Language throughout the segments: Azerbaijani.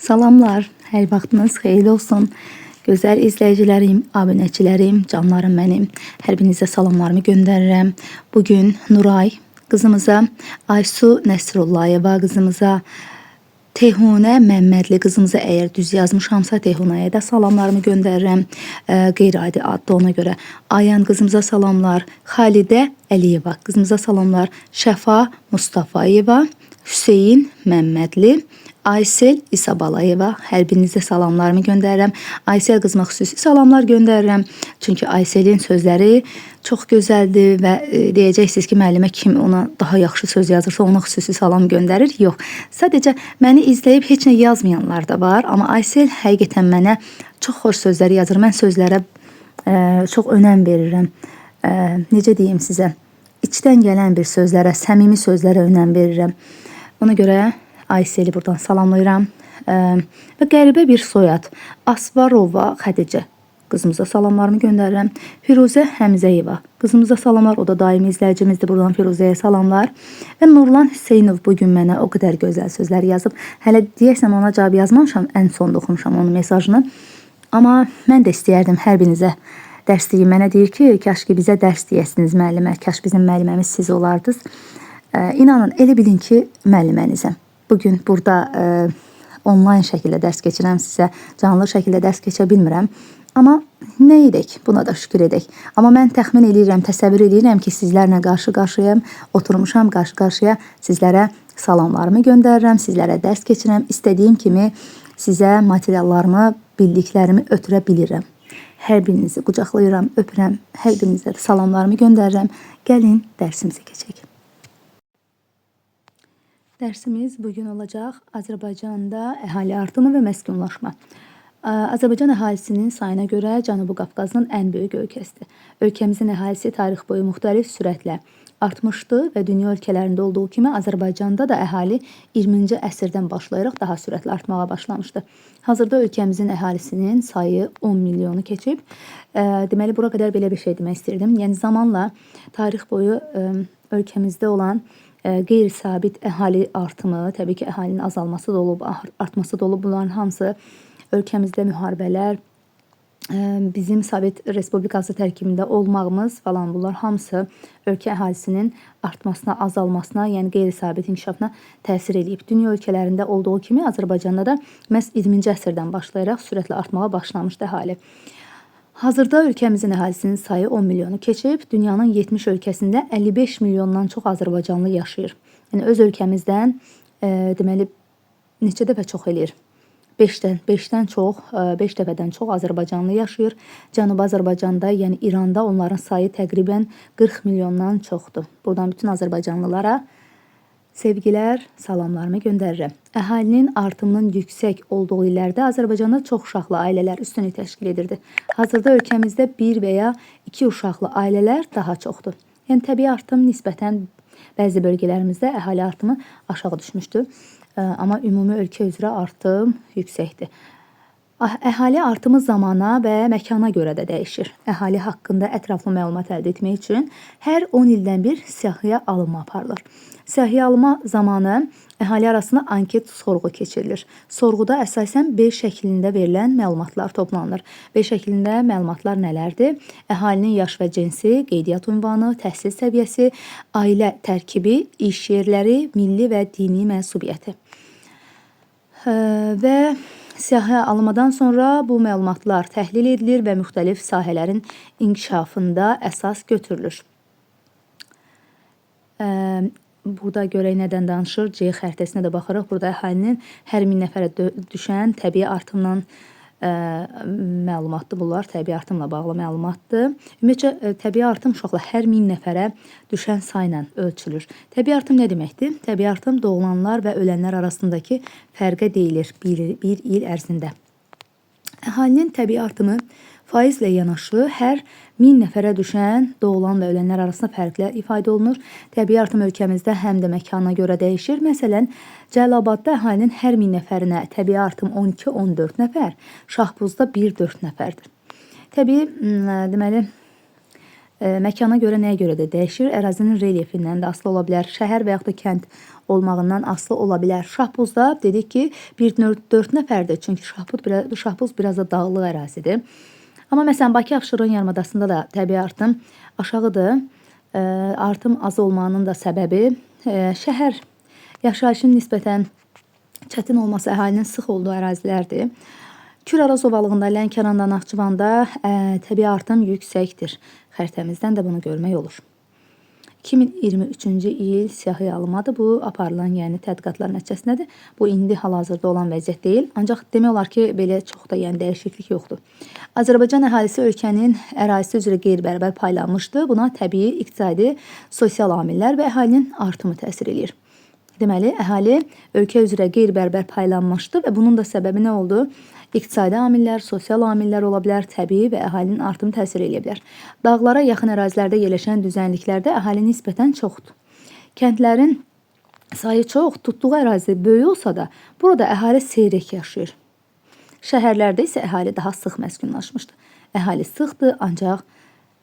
Salamlar, hər vaxtınız xeyirli olsun. Gözəl izləyicilərim, abunəçilərim, canlarım mənim. Hər birinizə salamlarımı göndərirəm. Bugün Nuray qızımıza, Aysu Nəsrullayeva qızımıza, Tehunə Məmmədli qızımıza, əgər düz yazmışamsa Tehunəyə də salamlarımı göndərirəm. Qeyri-adi addı ona görə. Ayan qızımıza salamlar, Xalidə Əliyeva qızımıza salamlar, Şəfa Mustafayeva, Hüseyin Məmmədli, Aysel İsabalayeva, hər birinizə salamlarımı göndərirəm. Aysel qızıma xüsusi salamlar göndərirəm. Çünki Ayselin sözləri çox gözəldir və deyəcəksiniz ki, müəllimə kim ona daha yaxşı söz yazırsa ona xüsusi salam göndərir. Yox, sadəcə məni izləyib heç nə yazmayanlar da var. Amma Aysel həqiqətən mənə çox xoş sözlər yazır. Mən sözlərə çox önəm verirəm. Necə deyim sizə? İçdən gələn bir sözlərə, səmimi sözlərə önəm verirəm. Ona görə Ayseli buradan salamlayıram. Və qəribə bir soyad. Asvarova Xədicə qızımıza salamlarımı göndərirəm. Firuzə Həmzəyeva qızımıza salamlar. O da daimi izləyicimizdir. Buradan Firuzəyə salamlar. Və Nurlan Hüseynov bugün mənə o qədər gözəl sözlər yazıb. Hələ deyərsəm ona cavab yazmamışam. Ən sonda oxumuşam onun mesajını. Amma mən də istəyərdim hər birinizə dərs deyim. Mənə deyir ki, kaş ki bizə dərs deyəsiniz müəllimə. Kaş bizim müəlliməmiz siz olardınız. İnanın, elə bilin ki, müəllimənizəm. Bugün burada onlayn şəkildə dərs keçirəm sizə. Canlı şəkildə dərs keçə bilmirəm. Amma nə edək? Buna da şükür edək. Amma mən təxmin edirəm, təsəvvür edirəm ki, sizlərlə qarşı-qarşıyam. Oturmuşam qarşı-qarşıya. Sizlərə salamlarımı göndərirəm. Sizlərə dərs keçirəm. İstədiyim kimi sizə materiallarımı, bildiklərimi ötürə bilirəm. Hər birinizi qucaqlayıram, öpürəm. Hər birinizə də salamlarımı göndərirəm. Gəlin dərsimizə keçək. Dərsimiz bugün olacaq Azərbaycanda əhali artımı və məskunlaşma. Azərbaycan əhalisinin sayına görə Cənubi Qafqazın ən böyük ölkəsidir. Ölkəmizin əhalisi tarix boyu müxtəlif sürətlə artmışdı və dünya ölkələrində olduğu kimi Azərbaycanda da əhali 20-ci əsrdən başlayaraq daha sürətlə artmağa başlamışdı. Hazırda ölkəmizin əhalisinin sayı 10 milyonu keçib. Deməli, bura qədər belə bir şey demək istirdim. Yəni zamanla tarix boyu ölkəmizdə olan qeyri-sabit əhali artımı, təbii ki, əhalinin azalması da olub, artması da olub. Bunların hamısı ölkəmizdə müharibələr, bizim Sovet Respublikası tərkibində olmağımız falan, bunlar hamısı ölkə əhalisinin artmasına, azalmasına, yəni qeyri-sabit inkişafına təsir edib. Dünya ölkələrində olduğu kimi Azərbaycanda da məhz 20-ci əsrdən başlayaraq sürətlə artmağa başlamışdı əhali. Hazırda ölkəmizin əhalisinin sayı 10 milyonu keçib. Dünyanın 70 ölkəsində 55 milyondan çox azərbaycanlı yaşayır. Yəni öz ölkəmizdən deməli neçə dəfə çox eləyir? 5-dən çox, 5 dəfədən çox azərbaycanlı yaşayır. Cənubi Azərbaycanda, yəni İranda onların sayı təqribən 40 milyondan çoxdur. Buradan bütün azərbaycanlılara sevgilər, salamlarımı göndərirəm. Əhalinin artımının yüksək olduğu illərdə Azərbaycanda çox uşaqlı ailələr üstünlük təşkil edirdi. Hazırda ölkəmizdə 1 və ya 2 uşaqlı ailələr daha çoxdur. Yəni təbii artım nisbətən bəzi bölgələrimizdə əhali artımı aşağı düşmüşdür. Amma ümumi ölkə üzrə artım yüksəkdir. Əhali artımı zamana və məkana görə də dəyişir. Əhali haqqında ətraflı məlumat əldə etmək üçün hər 10 ildən bir siyahıya alınma aparılır. Siyahıya alınma zamanı əhali arasında anket sorğu keçirilir. Sorğuda əsasən B şəklində verilən məlumatlar toplanılır. B şəklində məlumatlar nələrdir? Əhalinin yaş və cinsi, qeydiyyat ünvanı, təhsil səviyyəsi, ailə tərkibi, iş yerləri, milli və dini mənsubiyyəti. Və siyahıya alınmadan sonra bu məlumatlar təhlil edilir və müxtəlif sahələrin inkişafında əsas götürülür. Burada görək nədən danışır. C xəritəsinə də baxaraq burada əhalinin hər 1000 nəfərə düşən təbii artımdan məlumatdır bunlar. Təbii artımla bağlı məlumatdır. Ümumiyyətcə, təbii artım uşaqla hər 1000 nəfərə düşən sayla ölçülür. Təbii artım nə deməkdir? Təbii artım doğulanlar və ölənlər arasındakı fərqə deyilir bir il ərzində. Əhalinin təbii artımı faizlə yanaşı hər 1000 nəfərə düşən doğulan və ölənlər arasında fərqlər ifadə olunur. Təbii artım ölkəmizdə həm də məkana görə dəyişir. Məsələn, Cəlilabadda əhalinin hər 1000 nəfərinə təbii artım 12-14 nəfər, Şahbuzda 1-4 nəfərdir. Təbii, deməli, Məkana görə, nəyə görə də dəyişir? Ərazinin relyefindən də asılı ola bilər, şəhər və yaxud da kənd olmağından asılı ola bilər. Şahbuzda dedik ki, 4 nəfərdir, çünki Şahbuz biraz da dağlıq ərazidir. Amma məsələn, Bakı Abşeron yarımadasında da təbii artım aşağıdır. Artım az olmanın da səbəbi şəhər yaşayışın nisbətən çətin olması, əhalinin sıx olduğu ərazilərdir. Kür-Araz ovalığında, Lənkəranda, Naxçıvanda təbii artım yüksəkdir. Xəritəmizdən də bunu görmək olur. 2023-cü il siyahı alınmadır. Bu aparılan, yəni tədqiqatlar nəticəsindədir. Bu indi hal-hazırda olan vəziyyət deyil. Ancaq demək olar ki, belə çox da yəni dəyişiklik yoxdur. Azərbaycan əhalisi ölkənin ərazisi üzrə qeyri-bərabər paylanmışdır. Buna təbii, iqtisadi, sosial amillər və əhalinin artımı təsir edir. Deməli, əhali ölkə üzrə qeyri-bərabər paylanmışdır və bunun da səbəbi nə oldu? İqtisadi amillər, sosial amillər ola bilər, təbii və əhalinin artımı təsir edə bilər. Dağlara yaxın ərazilərdə yerləşən düzənliklərdə əhali nisbətən çoxdur. Kəndlərin sayı çox, tutduğu ərazi böyük olsa da, burada əhali seyrək yaşayır. Şəhərlərdə isə əhali daha sıx məskunlaşmışdır. Əhali sıxdır, ancaq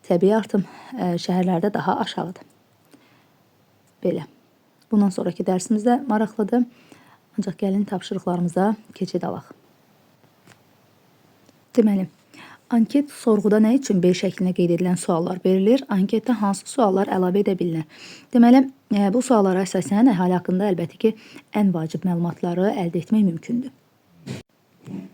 təbii artım şəhərlərdə daha aşağıdır. Belə. Bundan sonraki dərsimiz də maraqlıdır. Ancaq gəlin tapşırıqlarımıza keçid alaq. Deməli, anket sorğuda nə üçün B şəklində qeyd edilən suallar verilir? Anketdə hansı suallar əlavə edə bilinir? Deməli, bu suallara əsasən əhali haqqında əlbəttə ki, ən vacib məlumatları əldə etmək mümkündür.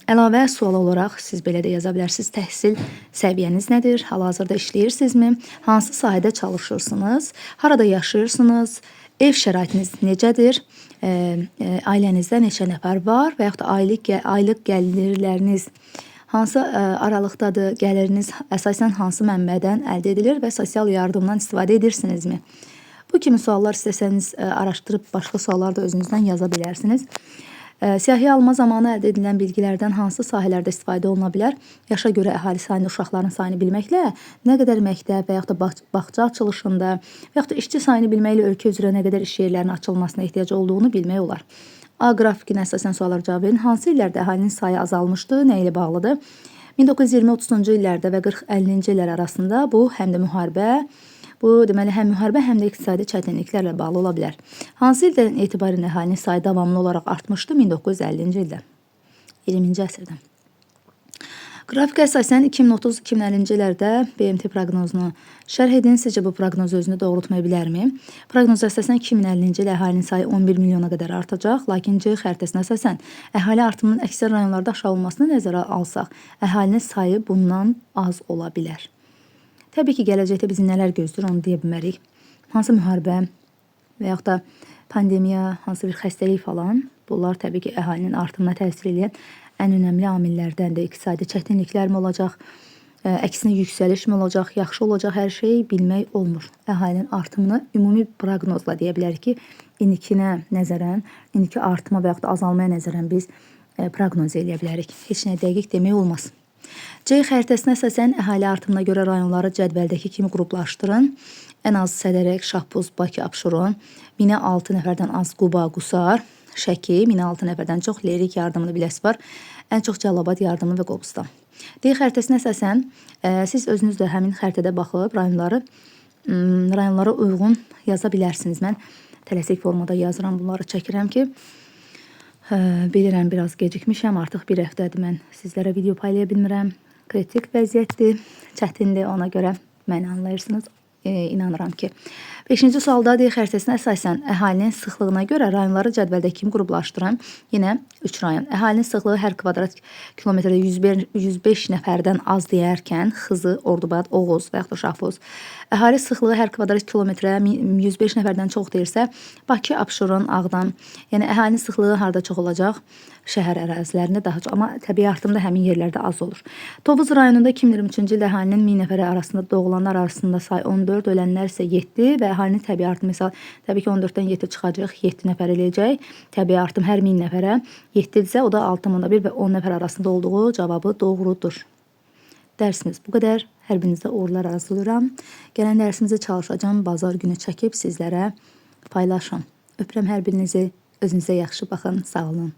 Əlavə sual olaraq siz belə də yaza bilərsiniz. Təhsil səviyyəniz nədir? Hal-hazırda işləyirsinizmi? Hansı sahədə çalışırsınız? Harada yaşayırsınız? Ev şəraitiniz necədir? Ailənizdə neçə nəfər var? Və yaxud da aylıq gəlirləriniz hansı aralıqdadır? Gəliriniz əsasən hansı mənbədən əldə edilir və sosial yardımdan istifadə edirsinizmi? Bu kimi suallar istəsəniz araşdırıb başqa suallar da özünüzdən yaza bilərsiniz. Siyahı alma zamanı əldə edilən bilgilərdən hansı sahələrdə istifadə oluna bilər? Yaşa görə əhali sayını, uşaqların sayını bilməklə nə qədər məktəb və yaxud da bağça açılışında və yaxud da işçi sayını bilməklə ölkə üzrə nə qədər iş yerlərinin açılmasına ehtiyac olduğunu bilmək olar. A qrafikinə əsasən suallara cavab verin. Hansı illərdə əhalinin sayı azalmışdır? Nə ilə bağlıdır? 1920-30-cu illərdə və 40-50-ci illər arasında bu həm də müharibə, bu deməli həm müharibə, həm də iqtisadi çətinliklərlə bağlı ola bilər. Hansı ildən etibarən əhalinin sayı davamlı olaraq artmışdı? 1950-ci ildə, 20-ci əsrdə. Qrafika əsasən 2030-2050-ci illərdə BMT proqnozunu şərh edin. Sizcə bu proqnoz özünü doğrultmaya bilərmi? Proqnoz əsasən 2050-ci ilə əhalinin sayı 11 milyona qədər artacaq. Lakin C xəritəsinə əsasən əhali artımının əksər rayonlarda aşağı olmasını nəzərə alsaq, əhalinin sayı bundan az ola bilər. Təbii ki, gələcəkdə bizi nələr gözləyir, onu deyə bilmərik. Hansı müharibə və yaxud da pandemiya, hansı bir xəstəlik falan, bunlar təbii ki, əhalinin artımına təsir edən ən önəmli amillərdəndir. İqtisadi çətinliklər mi olacaq, əksinə yüksəliş mi olacaq, yaxşı olacaq, hər şeyi bilmək olmur. Əhalinin artımını ümumi proqnozla deyə bilərik ki, indikinə nəzərən, indiki artıma və yaxud da azalmaya nəzərən biz proqnoz edə bilərik. Heç nə dəqiq demək olmaz. C xəritəsinə əsasən əhali artımına görə rayonları cədvəldəki kimi qruplaşdırın. Ən az Sədərək, Şahbuz, Bakı, Abşeron, minə 6 nəfərdən az Quba, Qusar, Şəki, minə 6 nəfərdən çox Lerik yardımlı Biləs var, ən çox Cəlilabad yardımlı və Qobustan. D xəritəsinə əsasən siz özünüz də həmin xəritədə baxıb rayonlara uyğun yaza bilərsiniz. Mən tələsik formada yazıram, bunları çəkirəm ki, bilirəm biraz gecikmişəm, artıq bir həftədir mən sizlərə video paylaya bilmirəm. Kritik vəziyyətdir, çətindir, ona görə məni anlayırsınız. İnanıram ki. 5-ci sualda D xəritəsinə əsasən əhalinin sıxlığına görə rayonları cədvəldəki kimi qruplaşdırın. Yenə 3 rayon. Əhalinin sıxlığı hər kvadrat kilometrdə 105 nəfərdən az deyərkən Xızı, Ordubad, Oğuz və yaxud da Şahbuz. Əhali sıxlığı hər kvadrat kilometrə 105 nəfərdən çox deyirsə, Bakı, Abşeron, Ağdam. Yəni əhalinin sıxlığı harda çox olacaq? Şəhər ərazilərində daha çox, amma təbii artım da həmin yerlərdə az olur. Tovuz rayonunda 2023-cü ildə əhalinin 1000 nəfər arasında doğulanlar arasında say 14, ölənlər isə 7 və əhalinin təbii artım məsəl təbii ki 14-dən 7 çıxacaq, 7 nəfər eləyəcək. Təbii artım hər 1000 nəfərə 7-dirsə, o da 6,1 və 10 nəfər arasında olduğu cavabı doğrudur. Dərsimiz bu qədər. Hər birinizdə uğurlar arzulayıram. Gələn dərsimizə çalışacağım, bazar günü çəkib sizlərə paylaşım. Öpürəm hər birinizi. Özünüzə yaxşı baxın. Sağ olun.